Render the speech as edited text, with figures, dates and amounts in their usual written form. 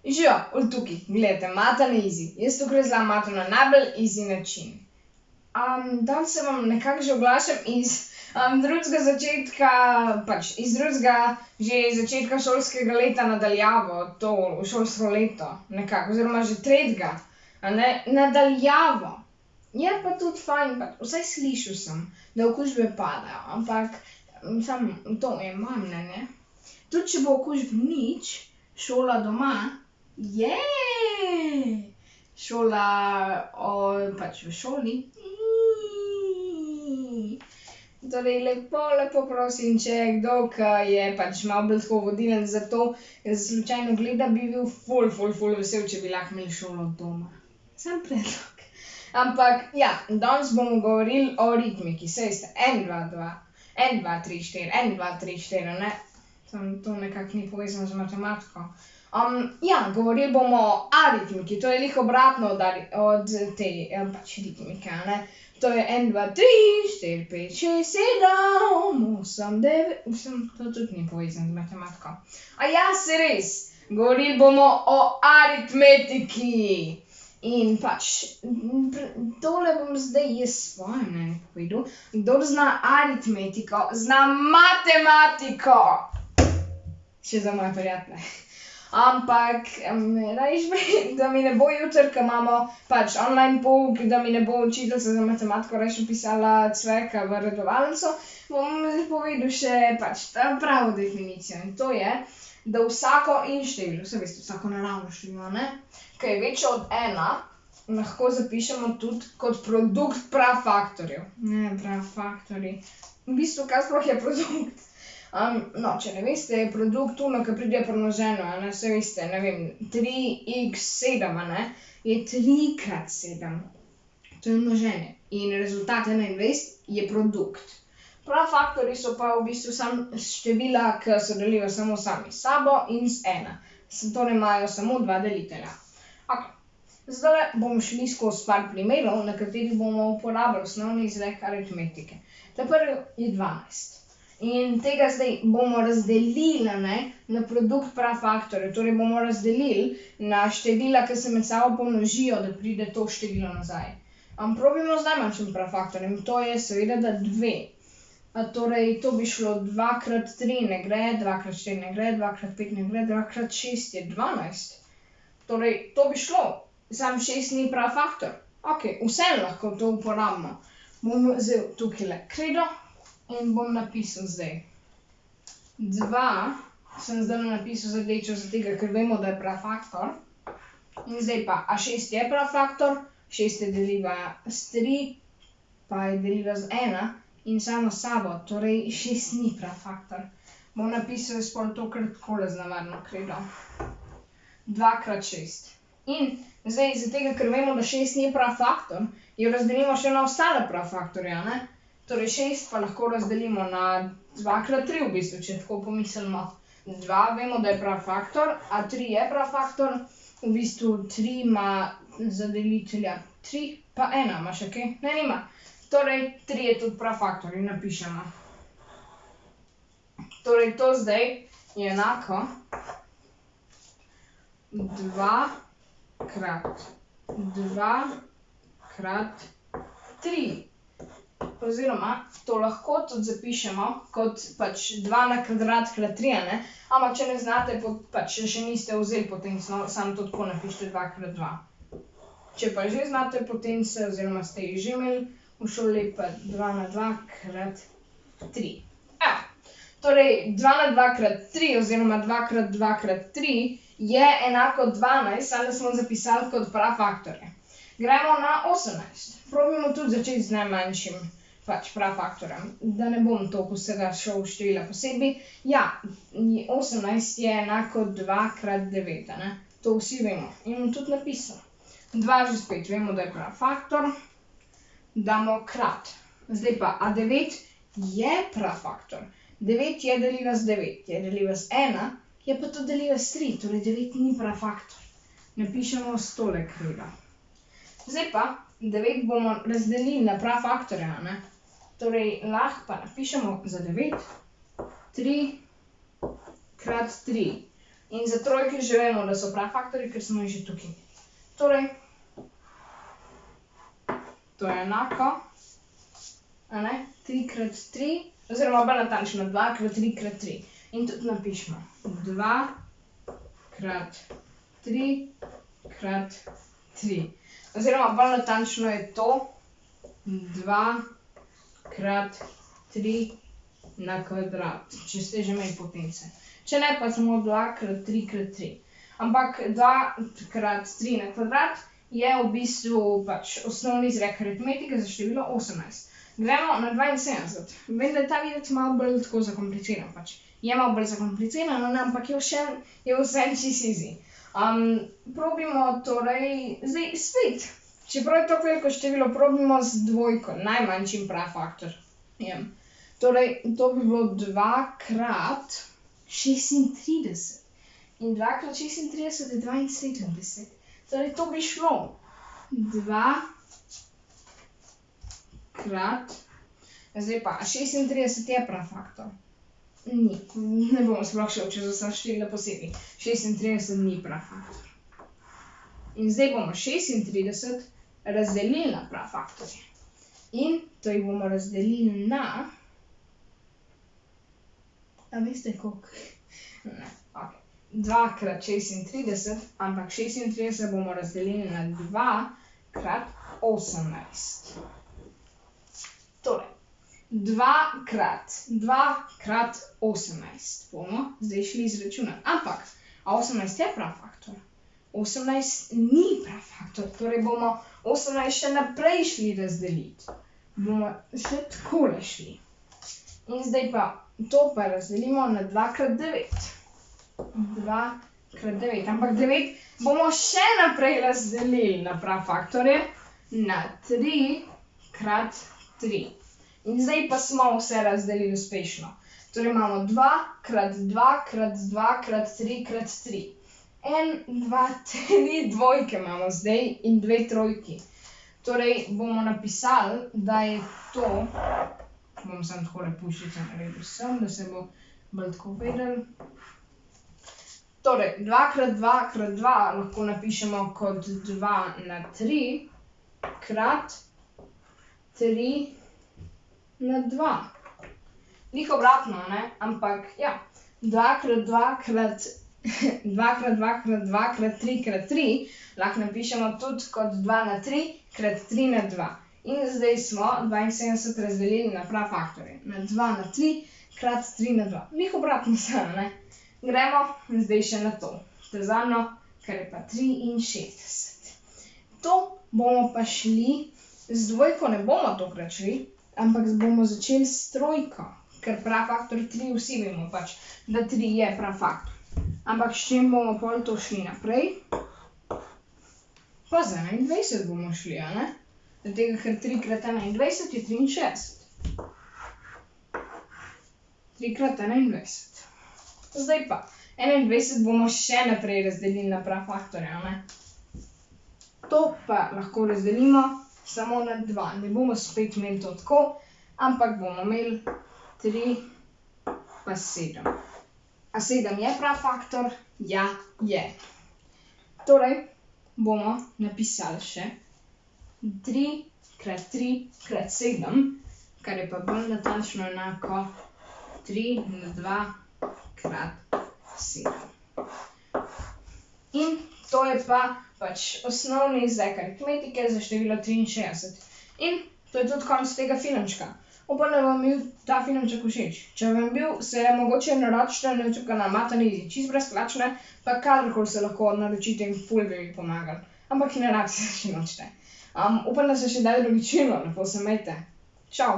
Živijo, tukaj, gledajte, Mata na easy. Jaz tukaj zelo Mato na najbolj easy način. Danes se vam nekako že oglašam iz drugega začetka, pač iz drugega že začetka šolskega leta nadaljavo, to šolsko leto nekako, oziroma že tretjega, a ne, nadaljavo. Je pa tudi fajn, pač vsaj slišal sem, da okužbe padajo, ampak samo to je moje mnenje. Tudi če bo okužb nič, šola doma, šola pač v šoli. Torej lepo prosim, če je kdo, ki je pač malo bolj tako vodilen za to, slučajno gleda, bi bil ful vesel, če bi lahko imeli šolo od doma. Samo predlog. Ampak ja, danes bomo govorili o ritmiki, saj veste, 1, 2, 2, 1, 2, 3, 4, 1, 2, 3, 4, ne? Samo to nekako ni povezano z matematiko. Ja, govorili bomo o aritmiki, to je glih obratno od te pač ritmike, a ne? To je 1, 2, 3, 4, 5, 6, 7, 8, 9, to tudi ni povezano z matematiko. Ja, saj res, govorili bomo o aritmetiki. In pač, tole bom zdaj jaz svoje mnenje povedal. Kdor zna aritmetiko, zna matematiko. Še za moje prijatelje. Ampak, da mi ne bo jutri, ko imamo pač online pouk, da mi ne bo učiteljica za matematiko rajši pisala cveka v redovalnico, bom povedal še pač ta pravo definicijo. In to je, da vsako in število, saj veste, vsako naravno število, ne, ki je večje od 1, lahko zapišemo tudi kot produkt prafaktorjev. Ne, prafaktorji. V bistvu, kaj sploh je produkt? No, če ne veste, je produkt ono, ki pride pomnoženo, a ne, saj veste, ne vem, 3x7, a ne, je 3x7. To je množenje. In rezultat 21 je produkt. Prafaktorji so pa v bistvu samo števila, ki se delijo samo sami s sabo in z 1. Torej imajo samo 2 delitelja. Okej. Zdaj bomo šli skozi par primerov, na katerih bomo uporabili osnovni izrek aritmetike. Ta prvi je 12. In tega zdaj bomo razdelili, ne, na produkt prafaktorjev. Torej bomo razdelili na števila, ki se med sabo pomnožijo, da pride to število nazaj. Probimo z najmanjšim prafaktorjem, to je seveda, da 2. Torej, to bi šlo 2x3 ne gre, 2x4 ne gre, 2x5 ne gre, 2x6 je 12. Torej, to bi šlo, samo 6 ni prafaktor. Okej, vseeno lahko to uporabimo. Bom vzel tukajle kredo in bom napisal zdaj. 2 sem zdaj napisal z rdečo, zato ker vemo, da je prafaktor. In zdaj pa, a 6 je prafaktor, 6 je deljiva s 3, pa je deljiva z 1 in samo s sabo, torej 6 ni prafaktor. Bom napisal jaz pol to kar takole z navadno kredo. 2x6. In zdaj, zato ker vemo, da 6 ni prafaktor, jo razdelimo še na ostale prafaktorje, a ne? Torej 6 pa lahko razdelimo na 2x3 v bistvu, če tako pomislimo. 2 vemo, da je prafaktor, a 3 je prafaktor, v bistvu 3 ima za delitelja 3, pa 1 ima še kaj? Ne, nima. Torej 3 je tudi prafaktor in napišemo. Torej to zdaj je enako 2 krat 2 krat 3. Oziroma, to lahko tudi zapišemo kot pač 2 na kvadrat krat 3, a ne? Ampak če ne znate, pač še niste vzeli potenco, samo to tako napišite 2 krat 2. Če pa že znate potence, oziroma ste jih že imeli v šoli, pa 2 na 2 krat 3. Torej, 2 na 2 krat 3 oziroma 2 krat 2 krat 3 je enako 12, samo da smo zapisali kot prafaktorje. Gremo na 18. Probimo tudi začeti z najmanjšim pač prafaktorjem, da ne bom toliko vsega šel v števila posebej. Ja, 18 je enako 2 krat 9, a ne? To vsi vemo. In bom tudi napisal. 2 že spet vemo, da je prafaktor. Damo krat. Zdaj pa, a 9 je prafaktor. 9 je deljiva z 9, je deljiva z 1, je pa tudi deljiva s 3, torej 9 ni prafaktor. Napišemo s tole kredo. Zdaj pa, 9 bomo razdelili na prafaktorja, a ne? Torej, lahko pa napišemo za 9, 3 krat 3. In za trojke že vemo, da so prafaktorji, ker smo že tukaj. Torej, to je enako, 3 krat 3, oziroma bolj natančno 2 krat 3 krat 3. In tudi napišemo 2 krat 3 krat 3. Oziroma bolj natančno je to 2 krat 3 na kvadrat, če ste že imeli potence. Če ne, pa samo 2 krat 3 krat 3. Ampak 2 krat 3 na kvadrat je v bistvu pač osnovni izrek aritmetike za število 18. Gremo na 72. Vem, da je ta videti malo bolj tako zakompliciran, pač je malo bolj zakompliciran, ampak je vsem čisto easy. Probimo torej, zdaj spet, čeprav je tako veliko število, probimo z dvojko, najmanjšim prafaktor. Torej, to bi bilo 2 krat 36. In 2 krat 36 je 72. Torej, to bi šlo 2 krat, zdaj pa 36 je prafaktor. Ni, ne bomo sploh šel čez vsa števila posebej. 36 ni prafaktor. In zdaj bomo 36 razdelili na prafaktorje. In to jih bomo razdelili na, a veste koliko? Ne, ok. 2 krat 36, ampak 36 bomo razdelili na 2 krat 18. Torej, 2 krat 18 bomo zdaj šli izračunati. Ampak, a 18 je prafaktor? 18 ni prafaktor, torej bomo 18 še naprej šli razdeliti. Bomo še takole šli. In zdaj pa, to pa razdelimo na 2 krat 9. 2 krat 9, ampak 9 bomo še naprej razdelili na prafaktorje na 3 krat 3. In zdaj pa smo vse razdelili uspešno. Torej imamo 2 krat 2 krat 2 krat 3 krat 3. 1, 2, 3 dvojke imamo zdaj in 2 trojki. Torej bomo napisali, da je to, bom samo takole puščice naredil sem, da se bo bolj tako vedel. Torej, 2 krat 2 krat 2 lahko napišemo kot 2 na 3 krat 3 na 2. Nih obratno, ne? Ampak, ja, 2 krat 2 krat 2 krat 2 krat 2 krat 3 krat 3 lahko napišemo tudi kot 2 na 3 krat 3 na 2. In zdaj smo 72 razdelili na prafaktorje. Na 2 na 3 krat 3 na 2. Nih obratno se, ne? Gremo zdaj še na to. Tezano, kar je pa 63. To bomo pa šli, z dvojko ne bomo tokrat šli, ampak bomo začeli s trojko, ker prafaktor 3 vsi vemo pač, da 3 je prafaktor. Ampak s čim bomo pol to šli naprej? Pa z 21 bomo šli, a ne? Zato, ker 3 krat 21 je 63. 3 krat 21. Zdaj pa, 21 bomo še naprej razdelili na prafaktorja, ne? To pa lahko razdelimo samo na 2. Ne bomo spet imeli to tako, ampak bomo imeli 3 pa 7. A 7 je prafaktor? Ja, je. Torej, bomo napisali še 3 krat 3 krat 7, kar je pa bolj natančno enako 3 na 2 krat 7. In to je pa pač osnovni izrek aritmetike za število 63. In to je tudi konec tega filmčka. Upam, da vam je bil ta filmček všeč. Če vam je bil, se mogoče naročite na YouTube kanal Matanizi, čisto brezplačno, pa kadarkoli se lahko naročite in ful bi mi pomagali. Ampak ne rabite se še nočite. Upam, da se še dali drugič filmov, lepo se imejte. Čau!